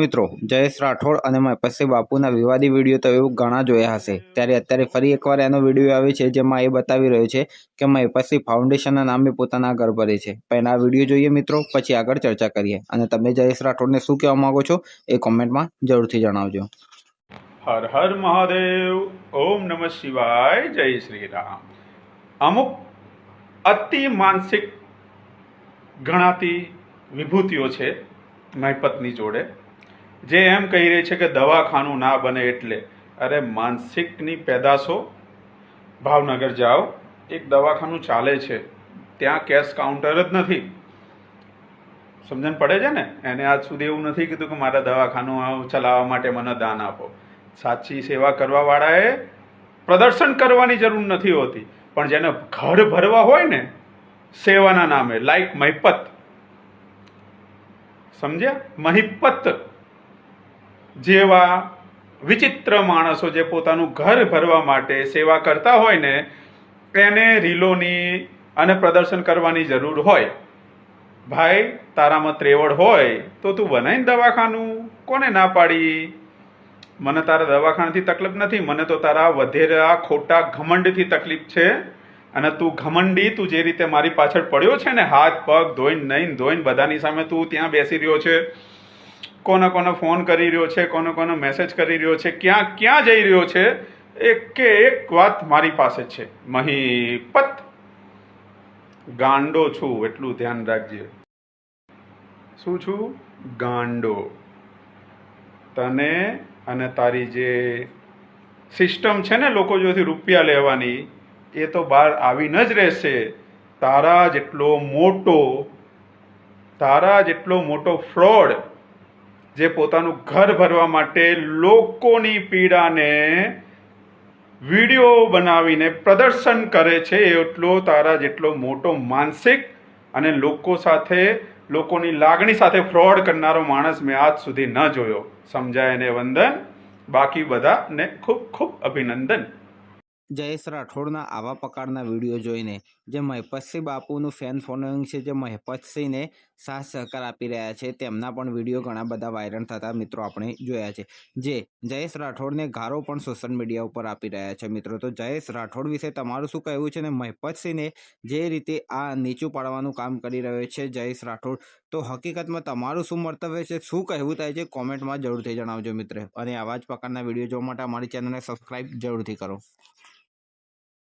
મિત્રો, જયેશ રાઠોડ અને મહેપતસિંહ બાપુના વિવાદી વિડીયો તો એવું ઘણા જોયા હશે, ત્યારે અત્યારે ફરી એકવાર એનો વિડીયો આવ્યો છે જેમાં એ બતાવી રહ્યો છે કે મહેપતસિંહ ફાઉન્ડેશનના નામે પોતાના ઘર ભરે છે। પહેલા આ વિડીયો જોઈએ મિત્રો, પછી આગળ ચર્ચા કરીએ। અને તમે જયેશ રાઠોડને શું કહેવા માંગો છો એ કોમેન્ટમાં જરૂરથી જણાવજો। હર હર મહાદેવ, ઓમ નમઃ શિવાય, જય શ્રી રામ। અમુક અતિ માનસિક ગણાતી વિભૂતિઓ છે મહેપતની જોડે, જે એમ કહી રહી છે કે દવાખાનું ના બને એટલે। અરે માનસિકની પેદાશો, ભાવનગર જાઓ, એક દવાખાનું ચાલે છે, ત્યાં કેશ કાઉન્ટર જ નથી। સમજણ પડે છે ને? એને આજ સુધી એવું નથી કીધું કે મારા દવાખાનું ચલાવવા માટે મને દાન આપો। સાચી સેવા કરવાવાળાએ પ્રદર્શન કરવાની જરૂર નથી હોતી, પણ જેને ઘર ભરવા હોય ને સેવાના નામે, લાઈક મહિપત, સમજ્યા? મહિપત જેવા વિચિત્ર માણસો જે પોતાનું ઘર ભરવા માટે સેવા કરતા હોય ને, એને રીલોની અને પ્રદર્શન કરવાની જરૂર હોય। ભાઈ, તારામાં ત્રેવડ હોય તો તું બનાવીને દવાખાનું, કોને ના પાડી? મને તારા દવાખાનાથી તકલીફ નથી, મને તો તારા વધેરા ખોટા ઘમંડથી તકલીફ છે। અને તું ઘમંડી, તું જે રીતે મારી પાછળ પડ્યો છે ને, હાથ પગ ધોઈને નહીં ધોઈને બધાની સામે તું ત્યાં બેસી રહ્યો છે, કોને કોને ફોન કરી રહ્યો છે, કોને કોને મેસેજ કરી રહ્યો છે, ક્યાં ક્યાં જઈ રહ્યો છે, એક કે એક વાત મારી પાસે છે। મહીપત ગાંડો છું, એટલું ધ્યાન રાખજે। શું છું? ગાંડો। તને અને તારી જે સિસ્ટમ છે ને લોકો જોડેથી રૂપિયા લેવાની, એ તો બહાર આવીને જ રહેશે। તારા જેટલો મોટો ફ્રોડ, જે પોતાનું ઘર ભરવા માટે લોકોની પીડાને વિડીયો બનાવીને પ્રદર્શન કરે છે, એટલો તારા જેટલો મોટો માનસિક અને લોકો સાથે, લોકોની લાગણી સાથે ફ્રોડ કરનારો માણસ મેં આજ સુધી ન જોયો। સમજાય ને? વંદન। બાકી બધાને ખૂબ ખૂબ અભિનંદન। જયેશ રાઠોડના આવા પ્રકારના વિડીયો જોઈને જે મહેપતસિંહ બાપુનું ફેન ફોલોઈંગ છે, જે મહેપતસિંહને સાથ સહકાર આપી રહ્યા છે, તેમના પણ વિડીયો ઘણા બધા વાયરલ થતા મિત્રો આપણે જોયા છે, જે જયેશ રાઠોડને ગારો પણ સોશિયલ મીડિયા ઉપર આપી રહ્યા છે। મિત્રો, તો જયેશ રાઠોડ વિશે તમારું શું કહેવું છે? ને મહેપતસિંહને જે રીતે આ નીચું પાડવાનું કામ કરી રહ્યો છે જયેશ રાઠોડ, તો હકીકતમાં તમારું શું મંતવ્ય છે, શું કહેવું થાય છે, કોમેન્ટમાં જરૂરથી જણાવજો મિત્ર। અને આવા જ પ્રકારના વિડીયો જોવા માટે અમારી ચેનલને સબસ્ક્રાઈબ જરૂરથી કરો।